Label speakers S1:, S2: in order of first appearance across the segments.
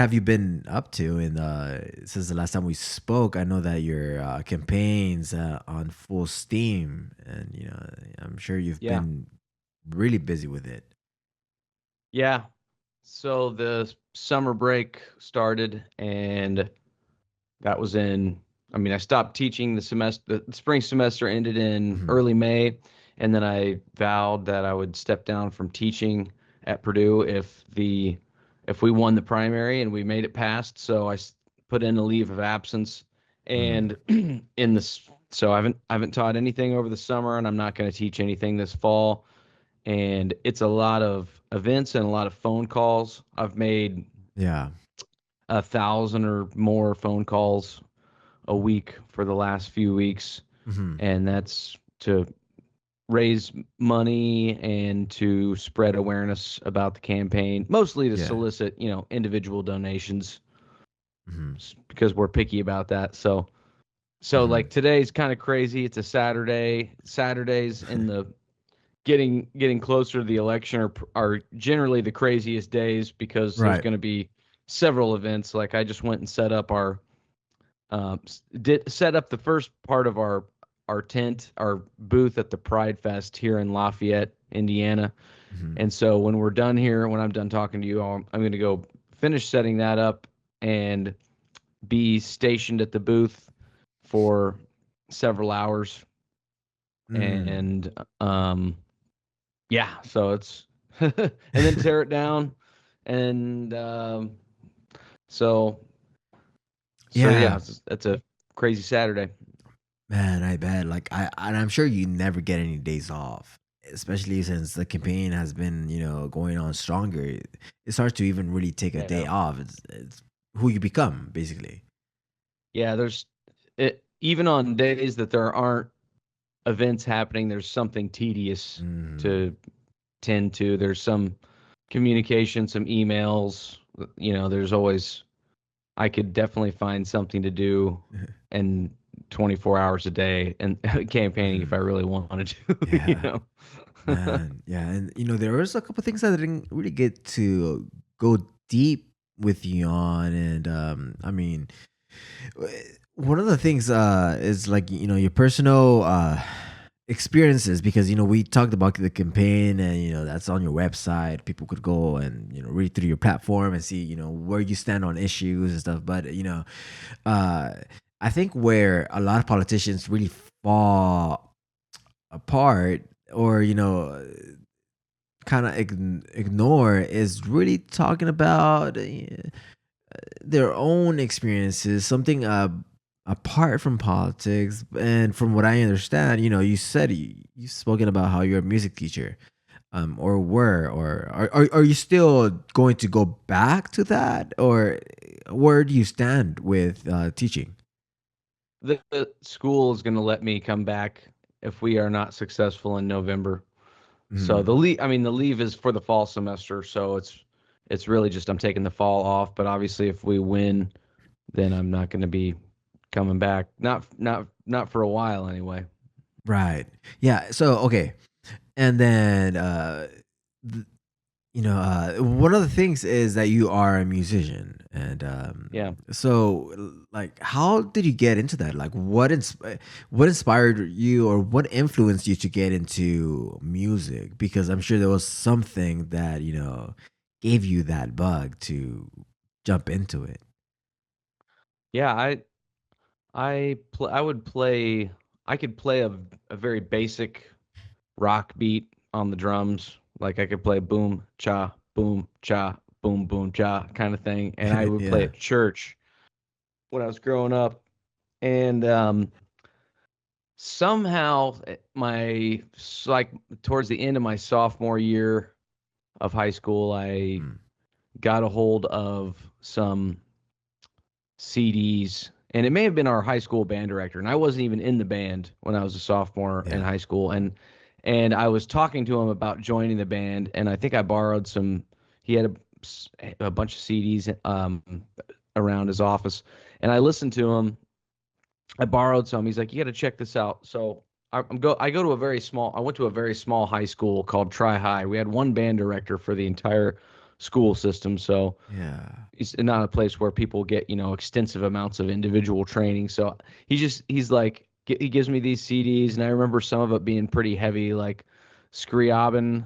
S1: have you been up to in since the last time we spoke? I know that your campaign's on full steam, and I'm sure you've
S2: Yeah.
S1: been really busy with it.
S2: Yeah. So the summer break started, and that was in, I mean, I stopped teaching the semester, the spring semester ended in
S1: Hmm.
S2: early May. And then I vowed that I would step down from teaching at Purdue if we won the primary and we made it past. So put in a leave of absence.
S1: Mm.
S2: And so I haven't taught anything over the summer, and I'm not going to teach anything this fall. And it's a lot of events and a lot of phone calls. I've made
S1: Yeah.
S2: 1,000 or more phone calls a week for the last few weeks,
S1: Hmm.
S2: and that's to raise money and to spread awareness about the campaign, mostly to
S1: Yeah.
S2: solicit, individual donations
S1: Hmm.
S2: because we're picky about that. So like
S1: Hmm.
S2: today's kind of crazy. It's a Saturday. Saturdays in the getting closer to the election are generally the craziest days because there's
S1: Right.
S2: going to be several events. Like I just went and did set up the first part of our tent, our booth at the Pride Fest here in Lafayette, Indiana.
S1: Hmm.
S2: And so when we're done here, when I'm done talking to you, I'm going to go finish setting that up and be stationed at the booth for several hours.
S1: Mm.
S2: And yeah, so it's and then tear it down, and so so yeah,
S1: Yeah,
S2: it's a crazy Saturday.
S1: man, I bet. Like and I'm sure you never get any days off, especially since the campaign has been, going on stronger. It's hard to even really take a day
S2: Yeah.
S1: off. It's who you become, basically.
S2: Yeah, there's it even on days that there aren't events happening, there's something tedious
S1: Mm.
S2: to tend to. There's some communication, some emails, there's always I could definitely find something to do and 24 hours a day and campaigning if I
S1: Mhm.
S2: really wanted to,
S1: Yeah, man. Yeah, and there was a couple things that I didn't really get to go deep with you on, and I mean, one of the things is like your personal experiences, because we talked about the campaign, and that's on your website. People could go and read through your platform and see where you stand on issues and stuff. But uh I think where a lot of politicians really fall apart, or kind of ignore, is really talking about their own experiences, something apart from politics. And from what I understand, you said you've spoken about how you're a music teacher, or were, or are you still going to go back to that, or where do you stand with teaching?
S2: the school is going to let me come back if we are not successful in November. So
S1: Mm.
S2: I mean, the leave is for the fall semester, so it's really just I'm taking the fall off. But obviously, if we win, then I'm not going to be coming back. Not for a while anyway.
S1: Right. Yeah. So okay, and then one of the things is that you are a musician, and
S2: Yeah.
S1: so like, how did you get into that? Like, what inspired you, or what influenced you to get into music? Because I'm sure there was something that gave you that bug to jump into it.
S2: Yeah, I would play I could play a very basic rock beat on the drums. Like I could play boom cha, boom cha kind of thing. And I would play
S1: Yeah.
S2: at church when I was growing up. And somehow like towards the end of my sophomore year of high school, I
S1: Mm.
S2: got a hold of some CDs, and it may have been our high school band director, and I wasn't even in the band when I was a sophomore in
S1: Yeah.
S2: high school, and I was talking to him about joining the band, and I think I borrowed some. He had a bunch of CDs around his office, and I listened to him. I borrowed some. He's like, "You got to check this out." So I go to a very small. I went to a very small high school called Tri High. We had one band director for the entire school system. So
S1: Yeah.
S2: it's not a place where people get, extensive amounts of individual training. So he's like, he gives me these CDs, and I remember some of it being pretty heavy, like Scriabin,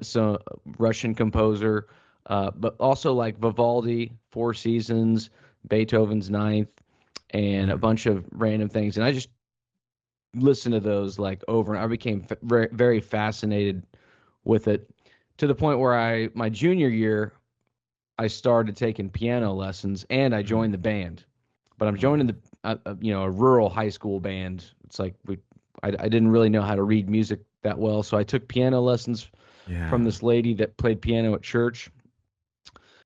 S2: so Russian composer, but also like Vivaldi, Four Seasons, Beethoven's Ninth, and a
S1: Mhm.
S2: bunch of random things. And I just listened to those like over, and I became very, very fascinated with it, to the point where my junior year, I started taking piano lessons and I
S1: Mhm.
S2: joined the band. But I'm joining
S1: Oh.
S2: the a rural high school band. It's like I didn't really know how to read music that well, so I took piano lessons from
S1: Yeah.
S2: this lady that played piano at church,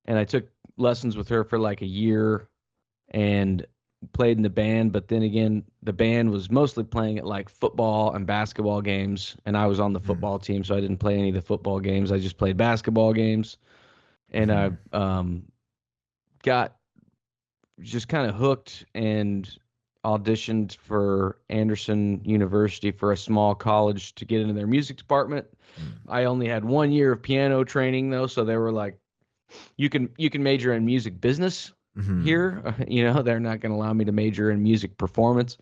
S2: and I took lessons with her for like a year and played in the band. But then again, the band was mostly playing at like football and basketball games, and I was on the
S1: Mhm.
S2: football team, so I didn't play any of the football games. I just played basketball games, and I
S1: Mhm.
S2: got just kind of hooked and auditioned for Anderson University for a small college to get into their music department.
S1: Mm.
S2: I only had 1 year of piano training though, so they were like, you can major in music business
S1: Mhm.
S2: here." They're not going to allow me to major in music performance.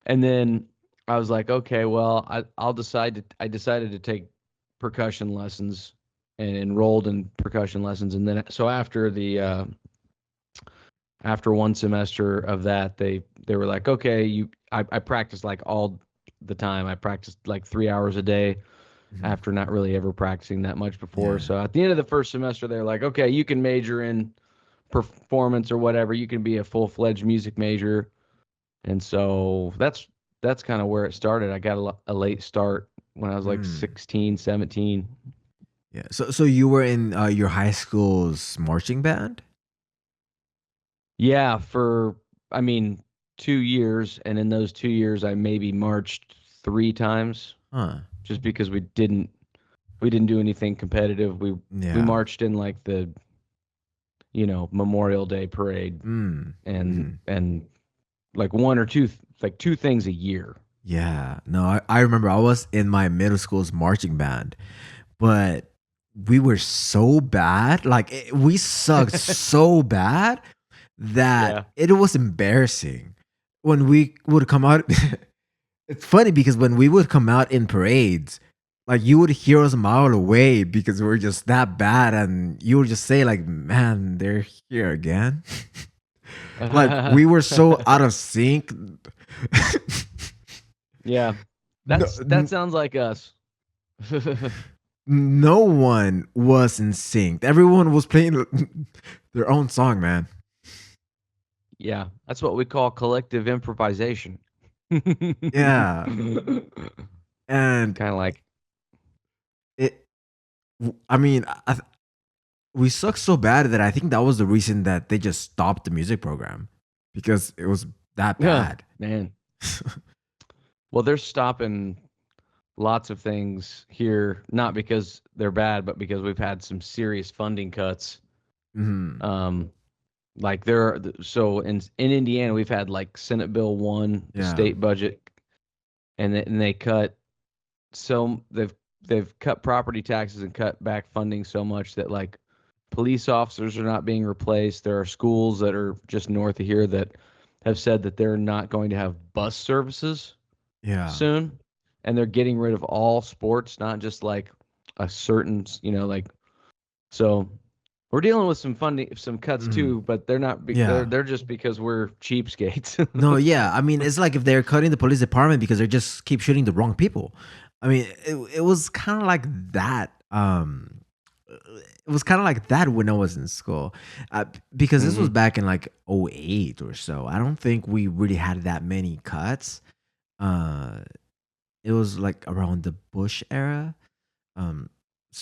S2: And then I was like, okay, well, I decided to take percussion lessons and enrolled in percussion lessons. And then so after one semester of that, they were like, okay, I practiced like all the time. I practiced like 3 hours a day
S1: Mhm.
S2: after not really ever practicing that much before.
S1: Yeah.
S2: So at the end of the first semester, they're like, okay, you can major in performance or whatever. You can be a full-fledged music major. And so that's kind of where it started. I got a late start when I was like
S1: Mm.
S2: 16, 17.
S1: Yeah. So you were in your high school's marching band?
S2: Yeah, for I mean 2 years, and in those 2 years, I maybe marched 3 times,
S1: Huh.
S2: just because we didn't do anything competitive. We
S1: Yeah.
S2: marched in like the Memorial Day parade,
S1: Mm.
S2: and
S1: Mhm.
S2: like one or two, like two things a year.
S1: Yeah. No, I remember I was in my middle school's marching band, but we were so bad. Like we sucked so bad that
S2: Yeah.
S1: it was embarrassing when we would come out. It's funny because when we would come out in parades, like you would hear us a mile away because we were just that bad, and you would just say like, "Man, they're here again." Like we were so out of sync.
S2: Yeah.
S1: No,
S2: That sounds like us.
S1: no one was in sync. Everyone was playing their own song, man.
S2: Yeah, that's what we call collective improvisation. Kind
S1: Yeah, and
S2: of like,
S1: it. I mean, we suck so bad that I think that was the reason that they just stopped the music program because it was that
S2: yeah,
S1: bad.
S2: man. Well, they're stopping lots of things here, not because they're bad, but because we've had some serious funding cuts.
S1: Mhm.
S2: Um, like so in Indiana, we've had like Senate Bill 1, the
S1: Yeah,
S2: state budget, and they cut so they've cut property taxes and cut back funding so much that like police officers are not being replaced. There are schools that are just north of here that have said that they're not going to have bus services
S1: yeah.
S2: soon, and they're getting rid of all sports, not just like a certain, like, so we're dealing with some funding, some cuts
S1: Mhm.
S2: too, but they're not
S1: Yeah.
S2: they're just because we're cheapskates.
S1: No, yeah. I mean, it's like if they're cutting the police department because they just keep shooting the wrong people. I mean, it was kind of like that. It was kind of like that when I was in school, because this was
S2: Hmm.
S1: back in like '08 or so. I don't think we really had that many cuts. Uh, it was like around the Bush era. Um,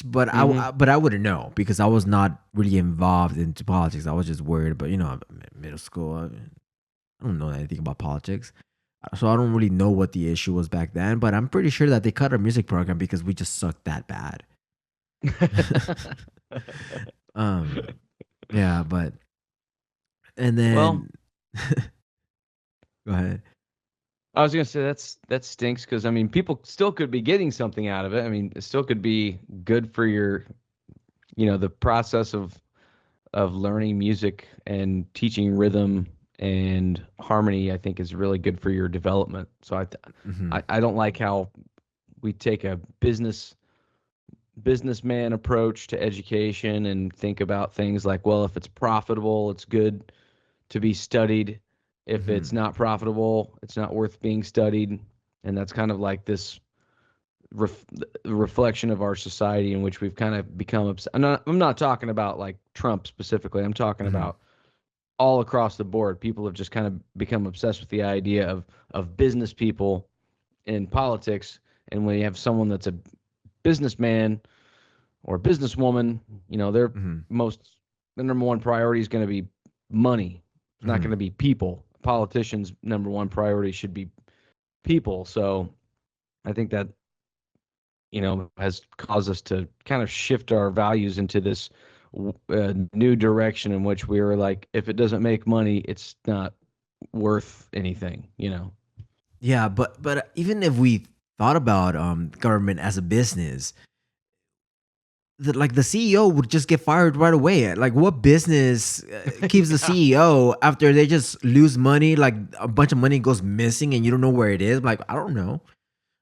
S2: Hmm.
S1: but I wouldn't know because I was not really involved into politics. I was just worried, but I'm in middle school. I don't know anything about politics, so I don't really know what the issue was back then. But I'm pretty sure that they cut our music program because we just sucked that bad. um, yeah, but and
S2: Well,
S1: then go ahead.
S2: I was gonna say that stinks, because I mean people still could be getting something out of it. I mean, it still could be good for the process of learning music and teaching rhythm and harmony, I think is really good for your development. So
S1: Mm-hmm.
S2: I don't like how we take a businessman approach to education and think about things like, well, if it's profitable, it's good to be studied. If
S1: Mm-hmm.
S2: it's not profitable, it's not worth being studied. And that's kind of like this ref- reflection of our society in which we've kind of become I'm not talking about like Trump specifically. I'm talking
S1: Mm-hmm.
S2: about all across the board. People have just kind of become obsessed with the idea of business people in politics. And when you have someone that's a businessman or a businesswoman, their
S1: Mm-hmm.
S2: most the number one priority is going to be money. It's not
S1: Mm-hmm.
S2: going to be people. Politicians' number one priority should be people. So I think that has caused us to kind of shift our values into this new direction in which we were like, if it doesn't make money, it's not worth anything.
S1: Yeah, but even if we thought about government as a business, like the CEO would just get fired right away. Like, what business keeps the
S2: Yeah.
S1: CEO after they just lose money? Like, a bunch of money goes missing and you don't know where it is. Like, I don't know.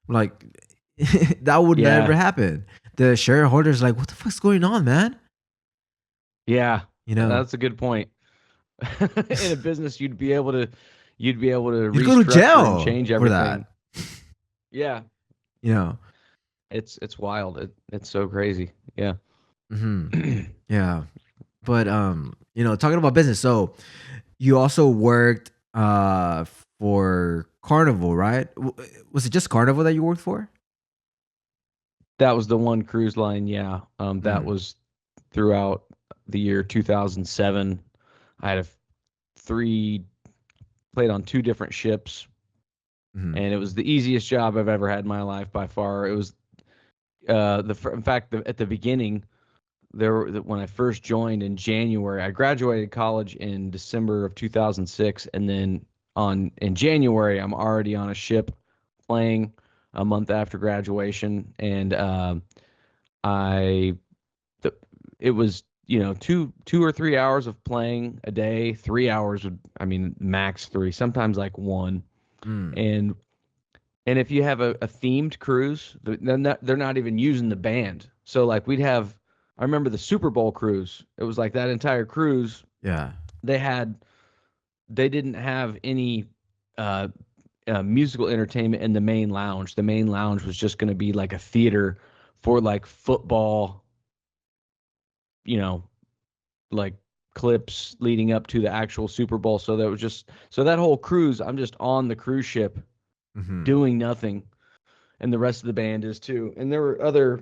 S1: Like, that would never
S2: Yeah.
S1: happen. The shareholders like, what the fuck's going on, man?
S2: Yeah.
S1: You know,
S2: That's a good point. In a business, you'd be able to
S1: you'd go to
S2: restructure and
S1: jail
S2: change
S1: for that.
S2: everything. Yeah.
S1: You know.
S2: It's wild. It's so crazy. Yeah.
S1: Hmm. Yeah. But talking about business, so you also worked for Carnival, right? Was it just Carnival that you worked for?
S2: That was the one cruise line. Yeah. That
S1: Mm.
S2: was throughout the year 2007. I had three played on two different ships,
S1: Mhm.
S2: and it was the easiest job I've ever had in my life by far. It was in fact, at the beginning, when I first joined in January, I graduated college in December of 2006, and then on in January, I'm already on a ship playing a month after graduation, and I the, it was 2 or 3 hours of playing a day. 3 hours would, I mean, max three, sometimes like one.
S1: Mm.
S2: And if you have a themed cruise, they're not even using the band. So like I remember the Super Bowl cruise. It was like that entire cruise.
S1: Yeah.
S2: They had they didn't have any uh, musical entertainment in the main lounge. The main lounge was just going to be like a theater for like football, you know, like clips leading up to the actual Super Bowl. So that whole cruise, I'm just on the cruise ship
S1: Mhm.
S2: doing nothing, and the rest of the band is too. And there were other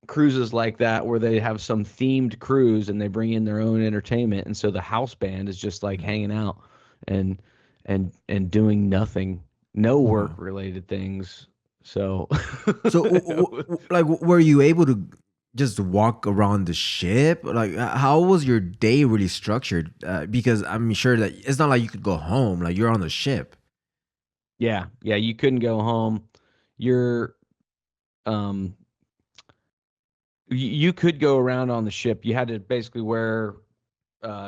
S2: cruises like that where they have some themed cruise and they bring in their own entertainment, and so the house band is just like
S1: Mhm.
S2: hanging out and doing nothing, no work
S1: Wow.
S2: related things. So
S1: So, like, were you able to just walk around the ship? Like, how was your day really structured? Because I'm sure that it's not like you could go home. Like, you're on the ship.
S2: yeah, yeah, you couldn't go home. You're um you could go around on the ship. You had to basically wear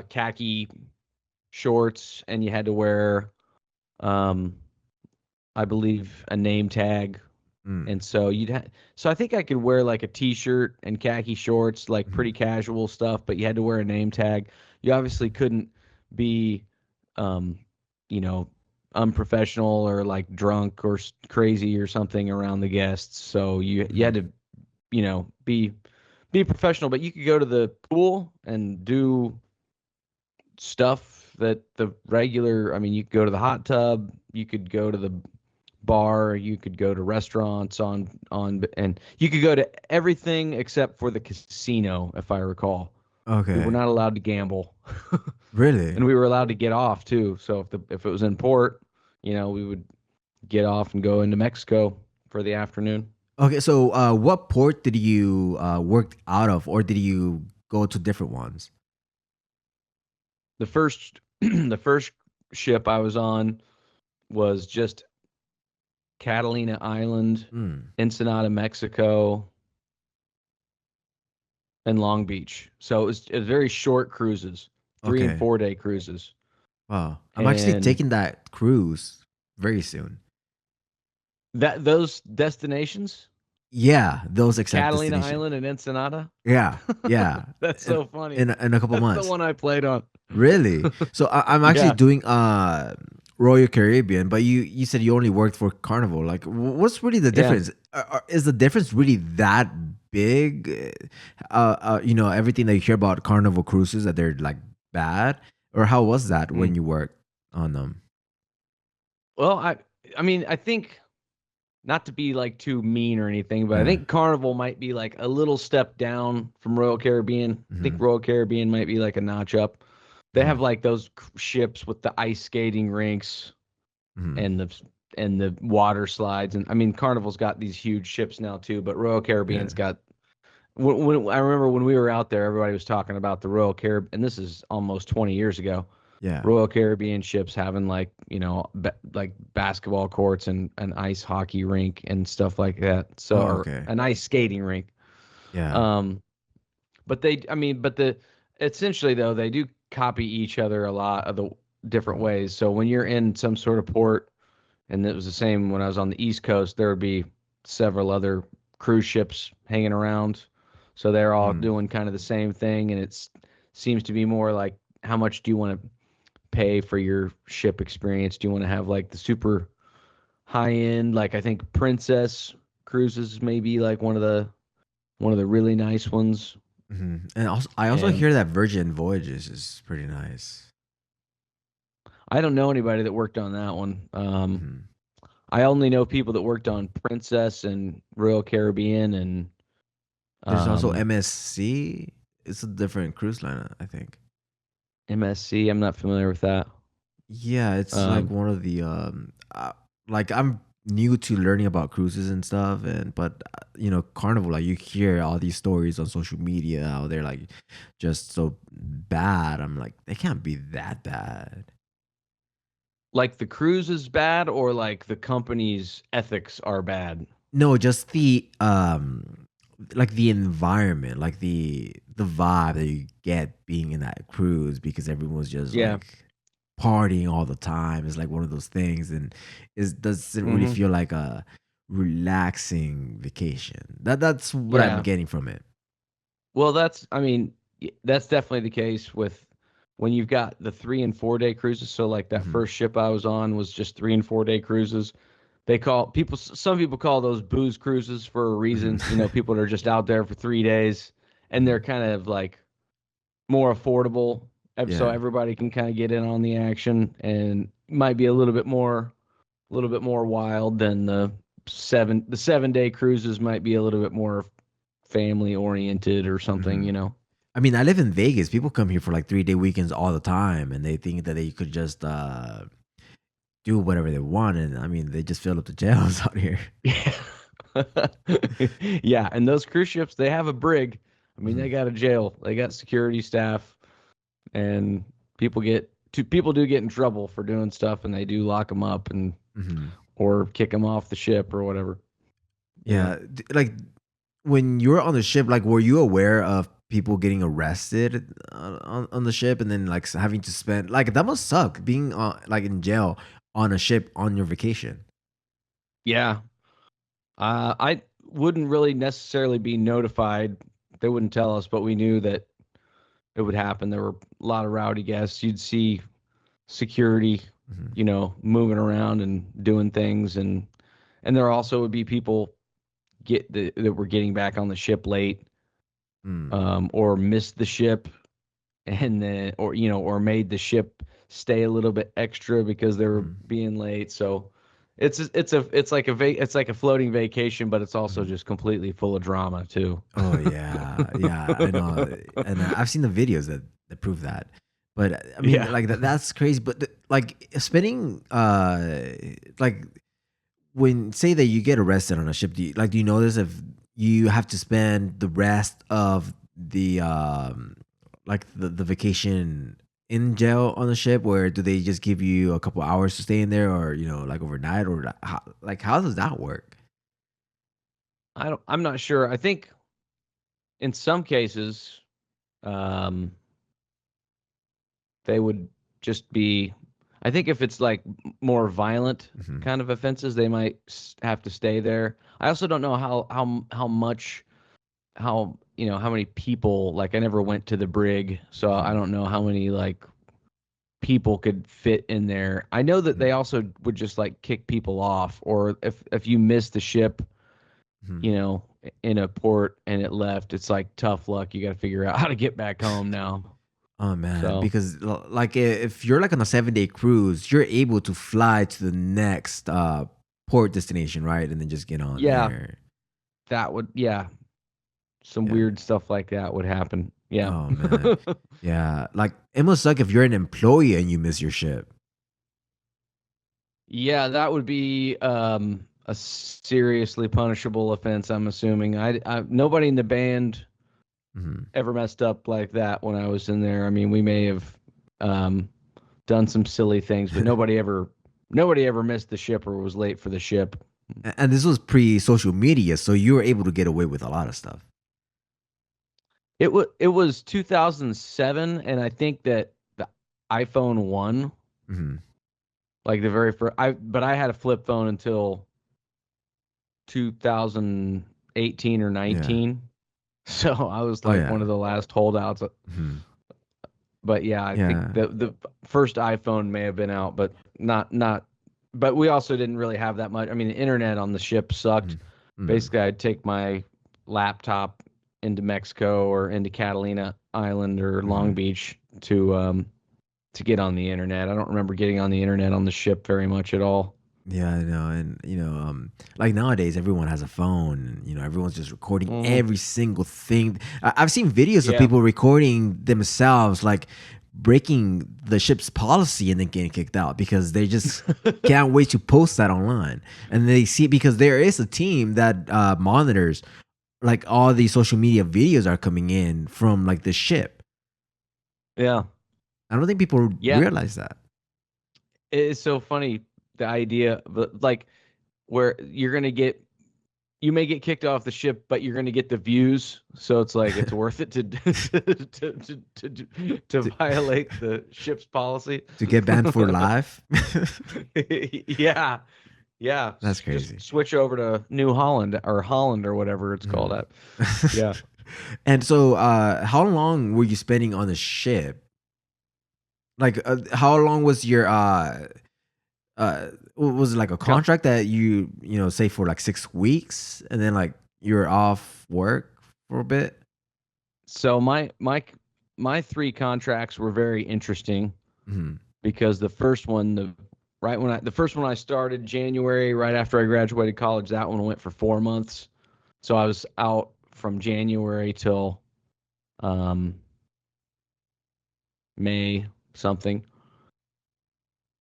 S2: khaki shorts, and you had to wear um I believe a name tag.
S1: Mm.
S2: And so I think I could wear like a t-shirt and khaki shorts, like pretty
S1: Mhm.
S2: casual stuff, but you had to wear a name tag. You obviously couldn't be um you know unprofessional or like drunk or crazy or something around the guests. So you had
S1: Mhm.
S2: to, be professional, but you could go to the pool and do stuff that the regular, I mean, you could go to the hot tub, you could go to the bar, you could go to restaurants and you could go to everything except for the casino, if I recall. We were
S1: Okay.
S2: not allowed to gamble.
S1: Really?
S2: And we were allowed to get off too. So if it was in port, we would get off and go into Mexico for the afternoon.
S1: Okay. So, what port did you work out of, or did you go to different ones?
S2: The first the first ship I was on was just Catalina Island,
S1: Mm.
S2: Ensenada, Mexico, and Long Beach. So it was very short cruises, 3 and
S1: Okay.
S2: 4 day cruises.
S1: Wow. I'm actually
S2: And
S1: taking that cruise very soon.
S2: that those destinations,
S1: Yeah, those exact
S2: Catalina
S1: destination.
S2: Island and Ensenada.
S1: Yeah, yeah.
S2: That's
S1: In
S2: so funny.
S1: in a couple
S2: That's the
S1: months.
S2: one I played on.
S1: Really? So I'm actually
S2: Yeah.
S1: doing Royal Caribbean, but you said you only worked for Carnival. Like, what's really the
S2: Yeah.
S1: difference? Is the difference really that big? Everything that you hear about Carnival cruises that they're like bad, or how was that when
S2: Mm.
S1: you worked on them?
S2: Well, I mean, I think not to be like too mean or anything, but I
S1: Yeah.
S2: think Carnival might be like a little step down from Royal Caribbean. I think
S1: Hmm.
S2: Royal Caribbean might be like a notch up. They have
S1: Hmm.
S2: like those ships with the ice skating rinks
S1: Hmm.
S2: and the water slides, and I mean Carnival's got these huge ships now too, but Royal
S1: Yeah.
S2: Caribbean's got. When I remember when we were out there, everybody was talking about the Royal Caribbean, and this is almost 20 years ago.
S1: Yeah.
S2: Royal Caribbean ships having like like basketball courts and ice hockey rink and stuff like that. So
S1: Oh,
S2: or
S1: okay.
S2: an ice skating rink.
S1: Yeah.
S2: Um, but the essentially though they do copy each other a lot of the different
S1: Mhm.
S2: ways. So when you're in some sort of port, and it was the same when I was on the East Coast, there would be several other cruise ships hanging around. So they're all
S1: Mhm.
S2: doing kind of the same thing, and it seems to be more like how much do you want to pay for your ship experience? Do you want to have like the super high end, like I think Princess Cruises maybe like one of the really nice ones.
S1: Mhm. And also, I also
S2: And
S1: hear that Virgin Voyages is pretty nice.
S2: I don't know anybody that worked on that one.
S1: Mhm.
S2: I only know people that worked on Princess and Royal Caribbean and
S1: There's also
S2: um,
S1: MSC. It's a different cruise line, I think.
S2: MSC. I'm not familiar with that.
S1: Yeah, it's like
S2: Um,
S1: one of the like I'm new to learning about cruises and stuff, and but Carnival, like you hear all these stories on social media how they're like just so bad. I'm like, they can't be that bad.
S2: like the cruise is bad, or like the company's ethics are bad.
S1: No, just the like the environment, like the vibe that you get being in that cruise because everyone's just
S2: Yeah.
S1: like partying all the time. It's like one of those things, and it doesn't really
S2: Hmm.
S1: feel like a relaxing vacation. That's what I'm
S2: Yeah.
S1: getting from it.
S2: Well, I mean, that's definitely the case with when you've got the 3 and 4 day cruises. So, like that
S1: Hmm.
S2: first ship I was on was just 3 and 4 day cruises. Some people call those booze cruises for a
S1: Hmm.
S2: reason. People that are just out there for 3 days and they're
S1: Hmm.
S2: kind of like more affordable. So
S1: Yeah.
S2: everybody can kind of get in on the action and might be a little bit more wild than the 7 day cruises might be a little bit more family oriented or
S1: Hmm.
S2: something.
S1: I mean, I live in Vegas. People come here for like 3 day weekends all the time, and they think that they could just do whatever they want. And I mean, they just fill up the jails out here.
S2: Yeah. Yeah, and those cruise ships, they have a brig. I mean,
S1: Hmm.
S2: they got a jail, they got security staff, and people do get in trouble for doing stuff, and they do lock them up and
S1: Hmm.
S2: or kick them off the ship or whatever. Yeah.
S1: Yeah, like when you were on the ship, like were you aware of people getting arrested on the ship and then like having to spend like that must suck being like in jail on a ship on your vacation.
S2: Yeah. I wouldn't really necessarily be notified. They wouldn't tell us, but we knew that it would happen. There were a lot of rowdy guests. You'd see security,
S1: Hmm.
S2: moving around and doing things, and there also would be people that were getting back on the ship late,
S1: Mm.
S2: or missed the ship, and then or made the ship stay a little bit extra because they were
S1: Hmm.
S2: being late. So it's like a floating vacation, but it's also
S1: Hmm.
S2: just completely full of drama too.
S1: Oh yeah, yeah, I know, and I've seen the videos that prove that. But I mean,
S2: Yeah.
S1: like that's crazy. But like spending, like when say that you get arrested on a ship, do you notice if you have to spend the rest of the like the vacation in jail on the ship, or do they just give you a couple hours to stay in there, or like overnight, or how does that work?
S2: I'm not sure. I think in some cases, um, they would just be. I think if it's like more violent
S1: Hmm.
S2: kind of offenses, they might have to stay there. I also don't know how much how how many people, like I never went to the brig, so I
S1: Hmm.
S2: don't know how many like people could fit in there. I know that they also would just like kick people off, or if you miss the ship,
S1: Hmm.
S2: you know, in a port and it left, it's like tough luck. You got to figure out how to get back home now.
S1: Oh man,
S2: So
S1: because like if you're like on a 7 day cruise, you're able to fly to the next port destination, right? And then just get on
S2: yeah,
S1: there.
S2: that would some
S1: Yeah.
S2: weird stuff like that would happen. Yeah.
S1: Oh man. Yeah. Like it must suck if you're an employee and you miss your ship.
S2: Yeah, that would be a seriously punishable offense, I'm assuming. Nobody in the band
S1: Hmm.
S2: ever messed up like that when I was in there. I mean, we may have um, done some silly things, but nobody ever missed the ship or was late for the ship.
S1: And this was pre social media, so you were able to get away with a lot of stuff.
S2: It was 2007, and I think that the iPhone 1,
S1: Hmm.
S2: like the very first, I had a flip phone until 2018 or
S1: Yeah.
S2: 19. So I was
S1: Oh
S2: like one
S1: yeah.
S2: of the last holdouts.
S1: Hmm.
S2: But yeah, I think
S1: Yeah.
S2: the first iPhone may have been out, but not. But we also didn't really have that much. I mean, the internet on the ship sucked.
S1: Hmm.
S2: Basically, I'd take my laptop into Mexico or into Catalina Island or Long
S1: Hmm.
S2: Beach to get on the internet. I don't remember getting on the internet on the ship very much at all.
S1: Yeah, I know, and like nowadays, everyone has a phone. And, everyone's just recording
S2: Hmm.
S1: every single thing. I've seen videos of
S2: Yeah,
S1: people recording themselves, like breaking the ship's policy and then getting kicked out because they just can't wait to post that online. And they see because there is a team that monitors like all these social media videos are coming in from like the ship.
S2: yeah,
S1: I don't think people
S2: yeah.
S1: realize that.
S2: It's so funny the idea, but like where you may get kicked off the ship, but you're going to get the views. So it's like it's worth it to to
S1: to,
S2: violate the ship's policy.
S1: to get banned for life.
S2: Yeah, yeah.
S1: That's
S2: Just
S1: crazy.
S2: switch over to New Holland or Holland or whatever it's called.
S1: Mhm.
S2: At yeah.
S1: And so, how long were you spending on the ship? Like, how long was your was it like a
S2: Co-
S1: contract that you say for like 6 weeks, and then like you're off work for a bit?
S2: So my three contracts were very interesting
S1: Hmm.
S2: because the first one I started January right after I graduated college. That one went for 4 months. So I was out from January till um, May something.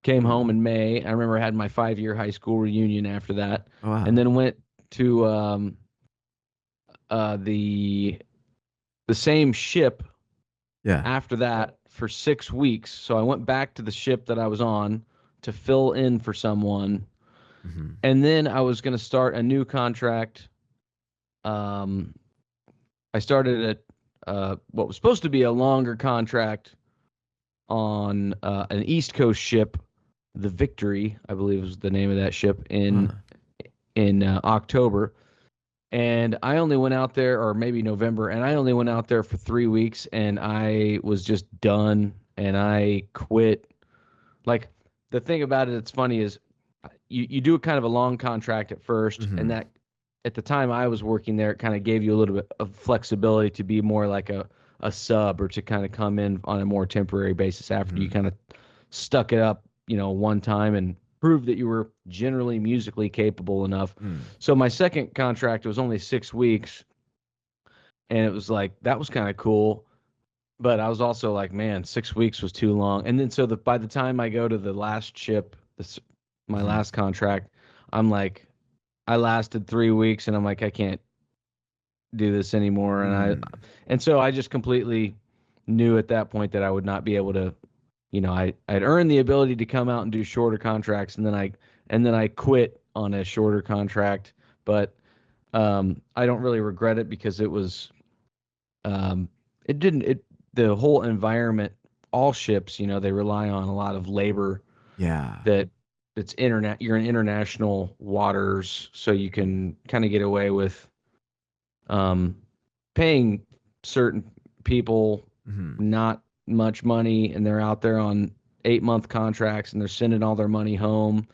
S2: Came home
S1: Hmm.
S2: in May. I remember I had my 5 year high school reunion after that,
S1: Oh
S2: and
S1: wow.
S2: then went to the same ship
S1: Yeah.
S2: after that for 6 weeks. So I went back to the ship that I was on to fill in for someone,
S1: Hmm.
S2: and then I was going to start a new contract. Um, I started at what was supposed to be a longer contract on an East Coast ship, the Victory, I believe was the name of that ship
S1: Huh.
S2: in October. And I only went out there, or maybe November, and I only went out there for 3 weeks, and I was just done, and I quit. Like the thing about it, it's funny is you do a kind of a long contract at first, and
S1: Hmm.
S2: that at the time I was working there, it kind of gave you a little bit of flexibility to be more like a sub or to kind of come in on a more temporary basis after you
S1: Hmm.
S2: kind of stuck it up, one time and proved that you were generally musically capable enough.
S1: Mm.
S2: So my second contract was only 6 weeks, and it was like that was kind of cool. But I was also like, man, 6 weeks was too long. And then so by the time I go to the last ship, my
S1: Hmm.
S2: last contract, I'm like, I lasted 3 weeks, and I'm like, I can't do this anymore.
S1: Mm.
S2: And so I just completely knew at that point that I would not be able to, I'd earned the ability to come out and do shorter contracts, and then I quit on a shorter contract. But I don't really regret it because um, it didn't. It the whole environment, all ships, they rely on a lot of labor
S1: Yeah.
S2: that it's internet. You're in international waters, so you can kind of get away with um, paying certain people
S1: Hmm.
S2: not much money, and they're out there on 8-month contracts, and they're sending all their money home,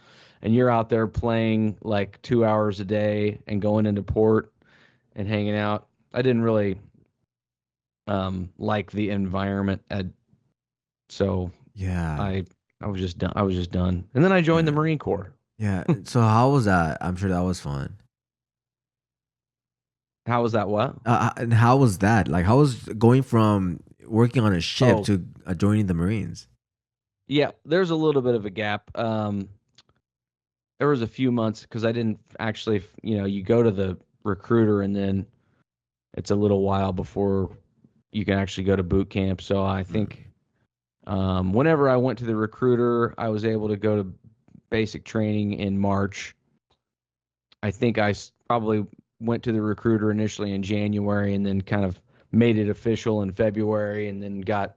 S2: and you're out there playing like 2 hours a day and going into port and hanging out. I didn't really like the environment, so
S1: Yeah.
S2: I I was just done. I was just done, and then I joined the
S1: Yeah.
S2: Marine Corps.
S1: Yeah. So how was that? I'm sure that was fun.
S2: How was that? What?
S1: And how was that? Like, how was going from working on a ship
S2: Oh,
S1: to joining the Marines?
S2: yeah. There's a little bit of a gap. There was a few months because I didn't actually, you go to the recruiter and then it's a little while before you can actually go to boot camp. So I think
S1: Mm.
S2: whenever I went to the recruiter, I was able to go to basic training in March. I think probably went to the recruiter initially in January and then kind of made it official in February and then got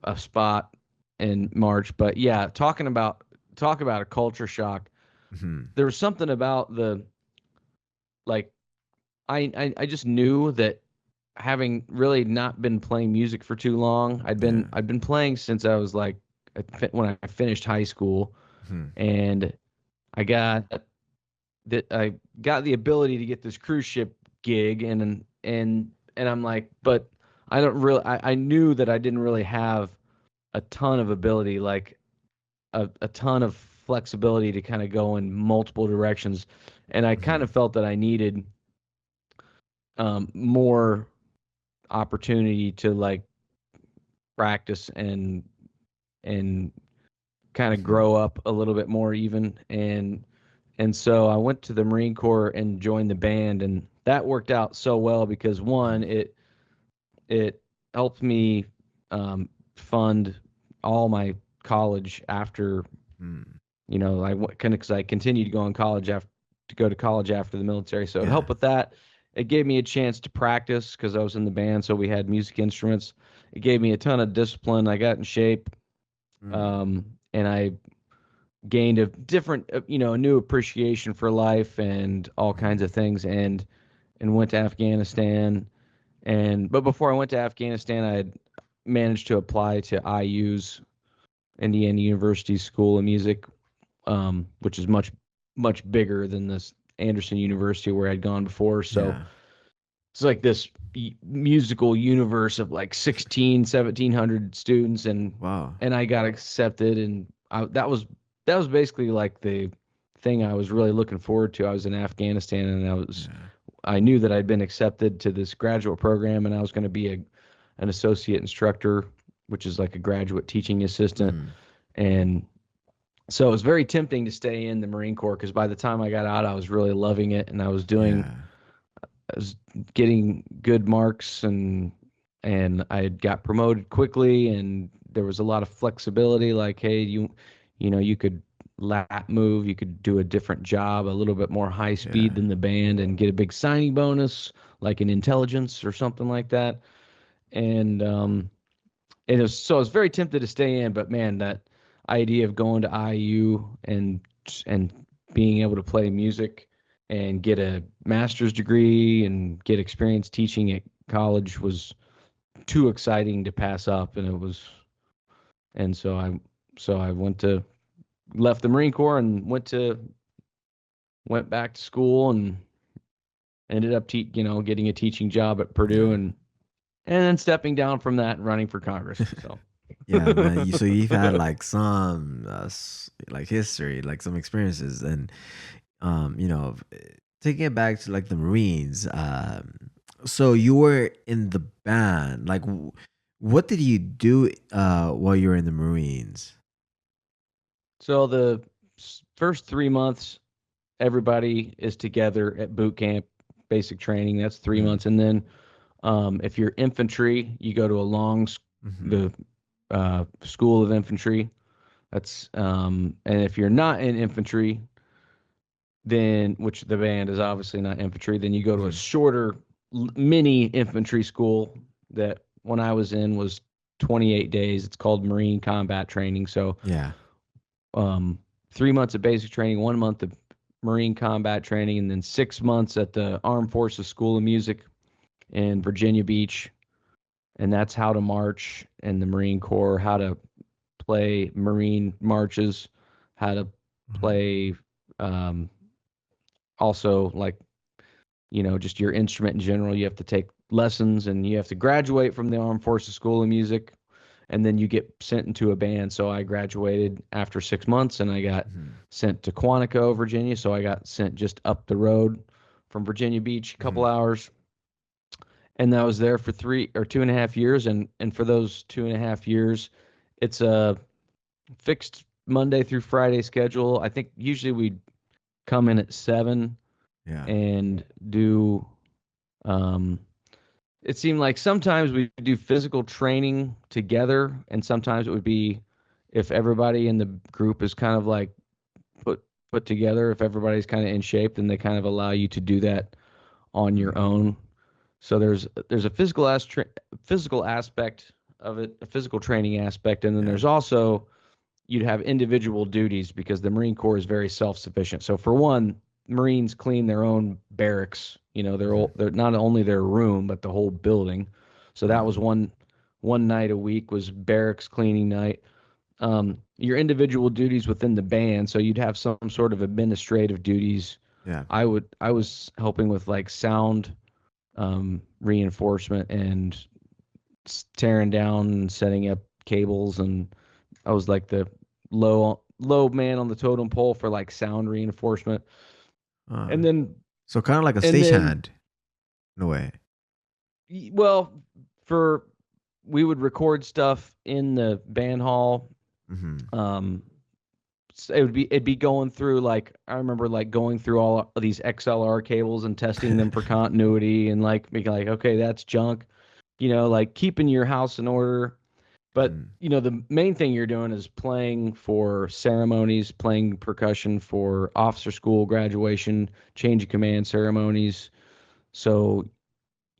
S2: a spot in March. But yeah, talk about a culture shock.
S1: Mhm.
S2: There was something about the like I just knew that having really not been playing music for too long,
S1: Yeah.
S2: I'd been playing since I was like when I finished high school,
S1: Mhm.
S2: and I got I got the ability to get this cruise ship gig, and I'm like, but I don't really I knew that I didn't really have a ton of ability, like a ton of flexibility to kind of go in multiple directions, and I kind of
S1: Mhm.
S2: felt that I needed more opportunity to like practice and kind of
S1: Mhm.
S2: grow up a little bit more even, and so I went to the Marine Corps and joined the band, and that worked out so well because one,
S1: Mhm.
S2: it helped me fund all my college after,
S1: Mm.
S2: I kind of because I continued to go in college after to go to college after the military, so it
S1: Yeah.
S2: helped with that. It gave me a chance to practice because I was in the band, so we had music instruments. It gave me a ton of discipline. I got in shape,
S1: Mm.
S2: and I gained a different, a new appreciation for life and all kinds of
S1: Mhm.
S2: things, and went to Afghanistan. But before I went to Afghanistan, I had managed to apply to IU's Indiana University School of Music, which is much bigger than this Anderson University where I'd gone before. So
S1: Yeah.
S2: it's like this musical universe of like 1700 students,
S1: Wow.
S2: and I got accepted, and that was basically like the thing I was really looking forward to. I was in Afghanistan, and
S1: Yeah.
S2: I knew that I'd been accepted to this graduate program, and I was going to be an associate instructor, which is like a graduate teaching assistant.
S1: Mhm.
S2: And so it was very tempting to stay in the Marine Corps because by the time I got out, I was really loving it, and
S1: Yeah.
S2: I was getting good marks, and I got promoted quickly, and there was a lot of flexibility. Like, hey, you could lap move, you could do a different job, a little bit more high speed
S1: Yeah.
S2: than the band, and get a big signing bonus, like an intelligence or something like that. And I was very tempted to stay in, but man, that idea of going to IU and being able to play music and get a master's degree and get experience teaching at college was too exciting to pass up, and so I left the Marine Corps and went back to school and ended up getting a teaching job at Purdue,
S1: Yeah.
S2: and then stepping down from that and running for Congress. So
S1: Yeah, man. So you've had like some like history, like some experiences, and taking it back to like the Marines. So you were in the band. Like, what did you do while you were in the Marines?
S2: so the first 3 months everybody is together at boot camp, basic training. That's 3 months,
S1: Mm.
S2: and then if you're infantry, you go to
S1: Mm-hmm.
S2: the school of infantry. And if you're not in infantry, then which the band is obviously not infantry, then you go to a
S1: Mm-hmm.
S2: shorter mini infantry school. that when I was in was 28 days. It's called Marine Combat Training. So
S1: Yeah.
S2: um, 3 months of basic training, 1 month of Marine Combat Training, and then 6 months at the Armed Forces School of Music in Virginia Beach. And that's how to march in the Marine Corps, how to play Marine marches, how to
S1: Mhm.
S2: play um, also like just your instrument in general. You have to take lessons and you have to graduate from the Armed Forces School of Music, and then you get sent into a band. So I graduated after 6 months and I got
S1: Mhm.
S2: sent to Quantico, Virginia. So I got sent just up the road from Virginia Beach, a couple
S1: Mhm.
S2: hours. And I was there for 2.5 years. And for those 2.5 years, it's a fixed Monday through Friday schedule. I think usually we come in at 7
S1: Yeah.
S2: and do um, it seemed like sometimes we do physical training together, and sometimes it would be if everybody in the group is kind of like put put together, if everybody's kind of in shape, then they kind of allow you to do that on your
S1: Mhm.
S2: own. So there's a physical aspect of it, a physical training aspect, and then
S1: Yeah.
S2: there's also you'd have individual duties because the Marine Corps is very self-sufficient. So for one, Marines clean their own barracks.
S1: Mhm.
S2: They're not only their room but the whole building. So that was
S1: Um,
S2: one night a week was barracks cleaning night. Your individual duties within the band. So you'd have some sort of administrative duties.
S1: yeah.
S2: I was helping with like sound reinforcement and tearing down and setting up cables, and I was like the low man on the totem pole for like sound reinforcement.
S1: Uh,
S2: And then
S1: so kind of like a
S2: and then
S1: stagehand in a way.
S2: well, for we would record stuff in the band hall.
S1: Mhm.
S2: Um it'd be going through, like, I remember like going through all of these XLR cables and testing them for continuity and like making like, okay, that's junk, like keeping your house in order. But
S1: Mhm.
S2: the main thing you're doing is playing for ceremonies, playing percussion for officer school graduation, change of command ceremonies. So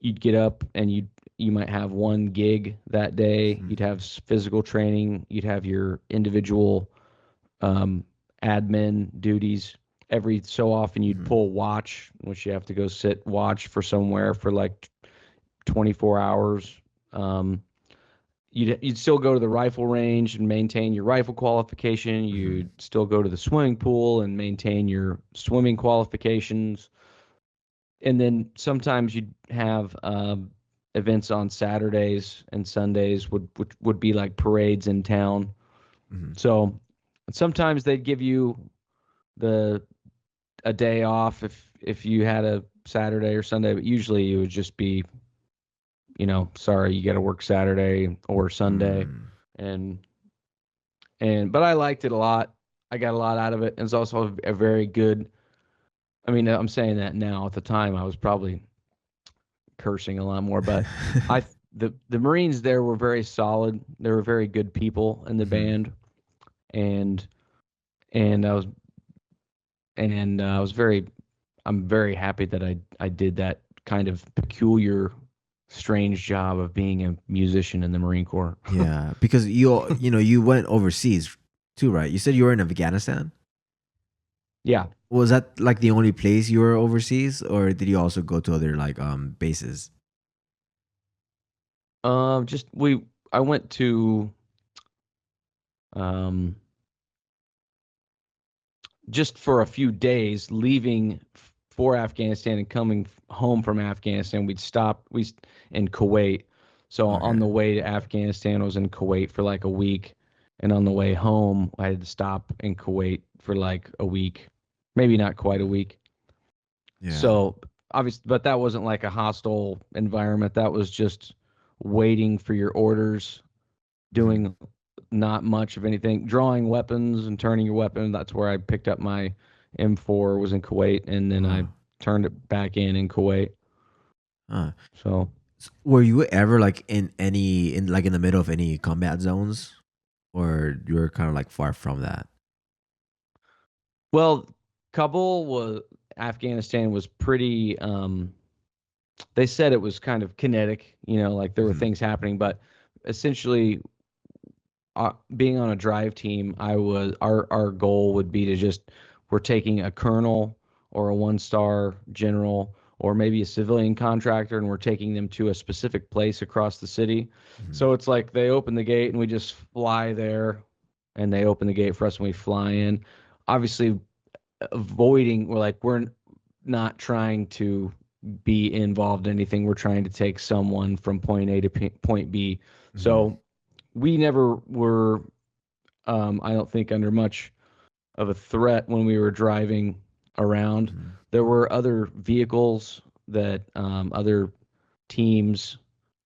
S2: you'd get up and you might have one gig that day.
S1: Mhm.
S2: You'd have physical training. You'd have your individual um, admin duties. Every so often you'd
S1: Mhm.
S2: pull watch, which you have to go sit watch for somewhere for like 24 hours. Um, you'd still go to the rifle range and maintain your rifle qualification.
S1: Mhm.
S2: You'd still go to the swimming pool and maintain your swimming qualifications. And then sometimes you'd have events on Saturdays and Sundays would be like parades in town.
S1: Mhm.
S2: So sometimes they'd give you the a day off if you had a Saturday or Sunday, but usually it would just be, sorry, you got to work Saturday or Sunday.
S1: Mm.
S2: And but I liked it a lot. I got a lot out of it. And it's also a very good. I mean, I'm saying that now. At the time, I was probably cursing a lot more, but the Marines there were very solid. They were very good people in the
S1: Mhm.
S2: band, and and I was very I'm very happy that I did that kind of peculiar, strange job of being a musician in the Marine Corps.
S1: Yeah, because you went overseas too, right? You said you were in Afghanistan.
S2: Yeah.
S1: Was that like the only place you were overseas, or did you also go to other like bases?
S2: Just I went to um just for a few days, leaving for Afghanistan and coming home from Afghanistan. We in Kuwait. So on
S1: Okay.
S2: the way to Afghanistan, I was in Kuwait for like a week, and on the way home, I had to stop in Kuwait for like a week, maybe not quite a
S1: Mhm.
S2: week.
S1: Yeah.
S2: So obviously, but that wasn't like a hostile environment. That was just waiting for your orders,
S1: Mhm.
S2: doing not much of anything, drawing weapons and turning your weapon. That's where I picked up my M4, was in Kuwait, and then I
S1: Oh.
S2: turned it back in Kuwait.
S1: Huh.
S2: So,
S1: Were you ever like in the middle of any combat zones, or you were kind of like far from that?
S2: well, Kabul was Afghanistan was pretty they said it was kind of kinetic, like there were
S1: Mhm.
S2: things happening, but essentially, being on a drive team, our goal would be to just we're taking a colonel or a 1-star general or maybe a civilian contractor, and we're taking them to a specific place across the city.
S1: Mhm.
S2: So it's like they open the gate and we just fly there, and they open the gate for us and we fly in. Obviously, we're not trying to be involved in anything. We're trying to take someone from point A to point B.
S1: Mhm.
S2: So we never were, I don't think, under much of a threat when we were driving around.
S1: Mhm.
S2: There were other vehicles that other teams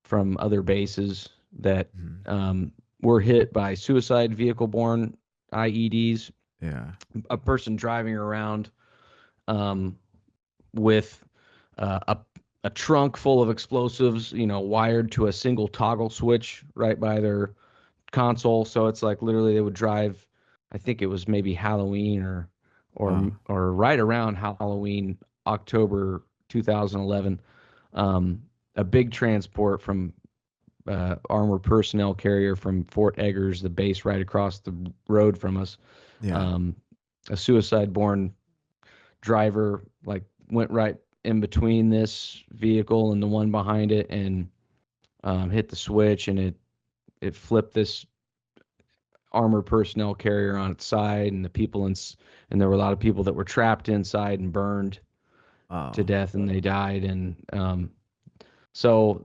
S2: from other bases that
S1: Mhm.
S2: were hit by suicide vehicle borne IEDs.
S1: Yeah.
S2: A person driving around um, with a trunk full of explosives, wired to a single toggle switch right by their console. So it's like literally they would drive. I think it was maybe Halloween or
S1: Wow.
S2: or right around Halloween, October 2011. Um, a big transport from armored personnel carrier from Fort Eggers, the base right across the road from us.
S1: Yeah.
S2: Um, a suicide-born driver like went right in between this vehicle and the one behind it and hit the switch, and it flipped this armored personnel carrier on its side, and and there were a lot of people that were trapped inside and burned to
S1: Oh.
S2: death, and they died. And so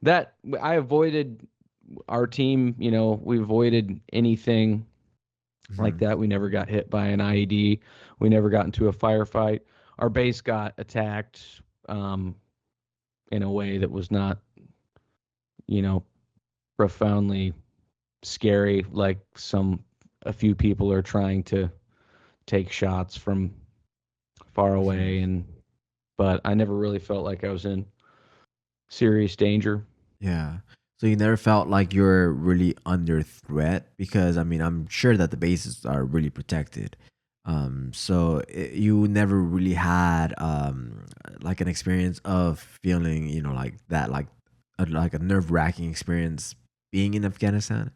S2: that I avoided our team. We avoided anything like
S1: Mhm.
S2: that. We never got hit by an IED. We never got into a firefight. Our base got attacked um, in a way that was not, you know, profoundly scary. Like a few people are trying to take shots from far
S1: Mhm.
S2: away, but I never really felt like I was in serious danger.
S1: Yeah. So you never felt like you're really under threat because I mean I'm sure that the bases are really protected. So you never really had like an experience of feeling like that like a nerve wracking experience being in Afghanistan.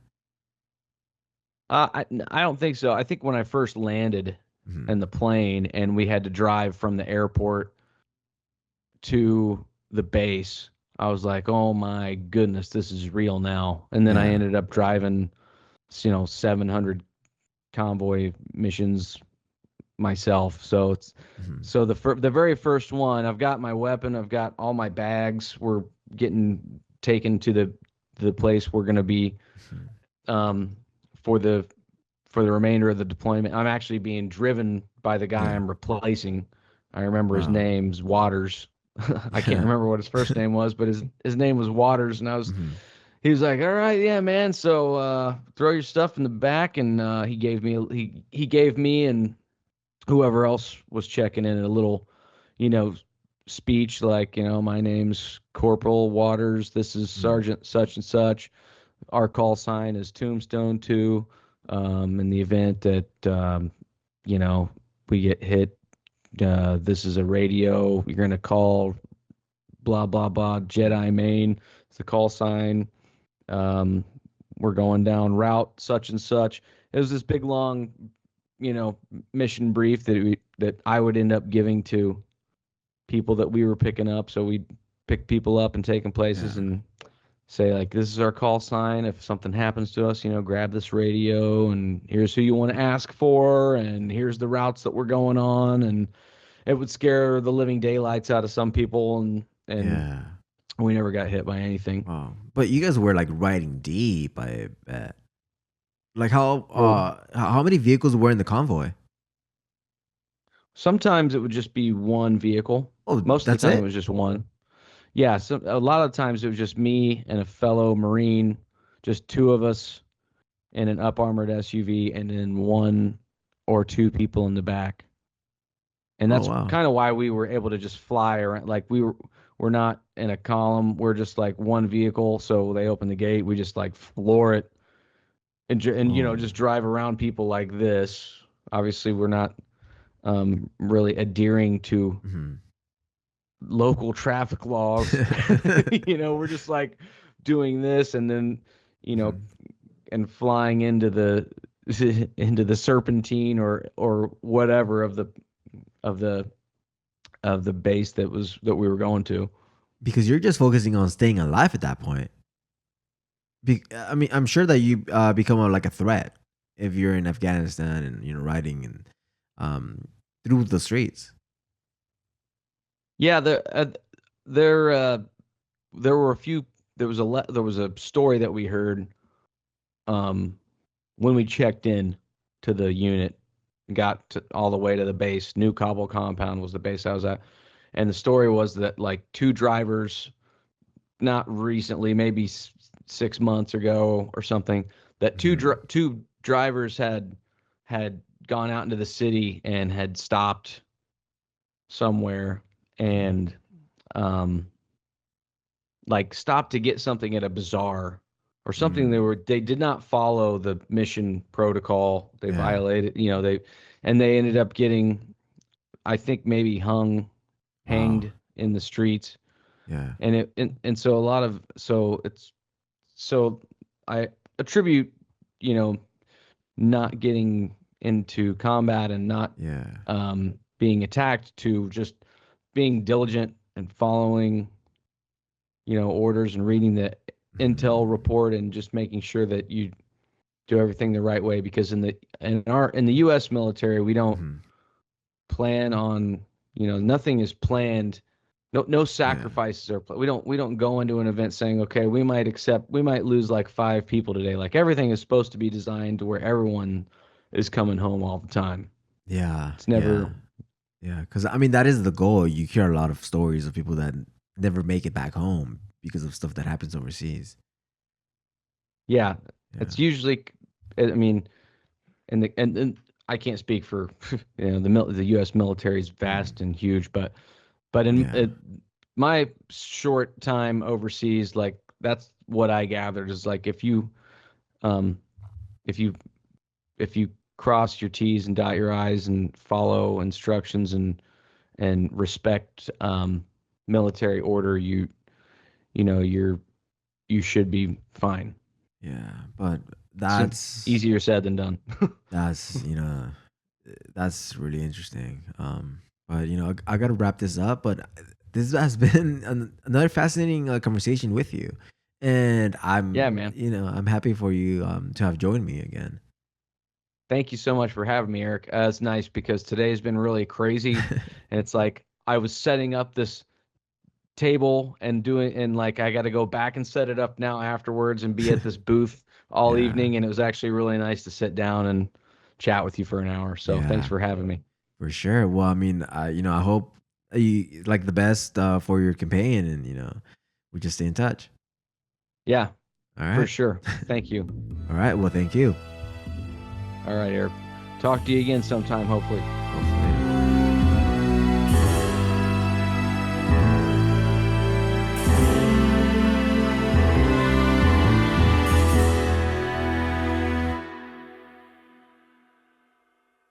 S2: I don't think so. I think when I first landed in
S1: Hmm.
S2: the plane and we had to drive from the airport to the base, I was like, "Oh my goodness, this is real now." And then I
S1: Yeah.
S2: ended up driving, 700 convoy missions myself.
S1: Hmm.
S2: So the very first one, I've got my weapon, I've got all my bags. We're getting taken to the place we're going to be
S1: Hmm.
S2: um, for the remainder of the deployment. I'm actually being driven by the guy
S1: Yeah.
S2: I'm replacing. I remember his
S1: Wow.
S2: name's Waters. I can't
S1: Yeah.
S2: remember what his first name was, but his name was Waters, and
S1: Hmm.
S2: he was like, "All right, yeah, man. So throw your stuff in the back," and he gave me and whoever else was checking in a little, you know, speech like, my name's Corporal Waters. This is
S1: Hmm.
S2: Sergeant such and such. Our call sign is Tombstone 2. In the event that, you know, we get hit, this is a radio. You're going to call blah, blah, blah, Jedi Main. It's the call sign. Um, we're going down route such and such. It was this big, long, mission brief that I would end up giving to people that we were picking up. So we'd pick people up and take them places
S1: Yeah.
S2: and say like, this is our call sign. If something happens to us, grab this radio and here's who you want to ask for and here's the routes that we're going on. And it would scare the living daylights out of some people, and
S1: Yeah.
S2: we never got hit by anything.
S1: Wow. But you guys were like riding deep, I bet. Like how
S2: Well,
S1: how many vehicles were in the convoy?
S2: sometimes it would just be one vehicle.
S1: Oh,
S2: Most of the
S1: that's
S2: time it
S1: it?
S2: was just one. Yeah, so a lot of times it was just me and a fellow Marine, just two of us in an up armored SUV, and then one or two people in the back. And
S1: Oh
S2: that's
S1: wow.
S2: kind of why we were able to just fly around. Like we're not in a column. We're just like one vehicle. So they open the gate, we just like floor it and
S1: Oh.
S2: just drive around people like this. Obviously, we're not really adhering to
S1: Mhm.
S2: local traffic laws. We're just like doing this, and then you know
S1: Mhm.
S2: and flying into the into the serpentine or whatever of the of the base that we were going to.
S1: Because you're just focusing on staying alive at that point. I mean, I'm sure that you become like a threat if you're in Afghanistan and riding and um, through the streets.
S2: Yeah, there there were a few. There was a story that we heard um, when we checked in to the unit, all the way to the base. New Kabul compound was the base I was at, and the story was that like two drivers, not recently, maybe 6 months ago or something, that
S1: Mhm.
S2: two drivers had gone out into the city and had stopped somewhere
S1: Mhm.
S2: and um like stopped to get something at a bazaar or something.
S1: Mm.
S2: They did not follow the mission protocol. They
S1: Yeah.
S2: violated, they ended up getting, I think, maybe
S1: Wow.
S2: hanged in the streets.
S1: Yeah.
S2: And so a lot of so it's so I attribute, you know, not getting into combat and not
S1: Yeah.
S2: being attacked to just being diligent and following, orders and reading the intel
S1: Mhm.
S2: report and just making sure that you do everything the right way, because in the US military we don't
S1: Mhm.
S2: plan on, nothing is planned. No
S1: Yeah.
S2: sacrifices are we don't go into an event saying, okay, we might lose like 5 people today. Like everything is supposed to be designed to where everyone is coming home all the time.
S1: Yeah.
S2: It's never.
S1: Yeah. Yeah. Because I mean, that is the goal. You hear a lot of stories of people that never make it back home because of stuff that happens overseas.
S2: Yeah,
S1: Yeah.
S2: it's usually, I mean, and I can't speak for the U.S. military is vast
S1: Mhm.
S2: and huge, but in
S1: Yeah.
S2: my short time overseas, like that's what I gathered is like um if you if you cross your T's and dot your I's and follow instructions and respect military order, you know you should be fine.
S1: Yeah. But
S2: Sim-
S1: that's
S2: Easier said than done.
S1: that's that's really interesting. But I got to wrap this up. But this has been another fascinating conversation with you, and
S2: Yeah, man.
S1: I'm happy for you to have joined me again.
S2: Thank you so much for having me, Eric. It's nice because today's been really crazy, and it's like I was setting up this table and like I got to go back and set it up now afterwards and be at this booth all
S1: Yeah,
S2: evening, and it was actually really nice to sit down and chat with you for an hour. So thanks
S1: yeah,
S2: for having me.
S1: for sure. Well, I mean, I hope you like the best for your campaign, and we just stay in touch.
S2: Yeah,
S1: All
S2: for
S1: right.
S2: sure. Thank you.
S1: All right. Well, thank you.
S2: All right, Eric. Talk to you again sometime, hopefully.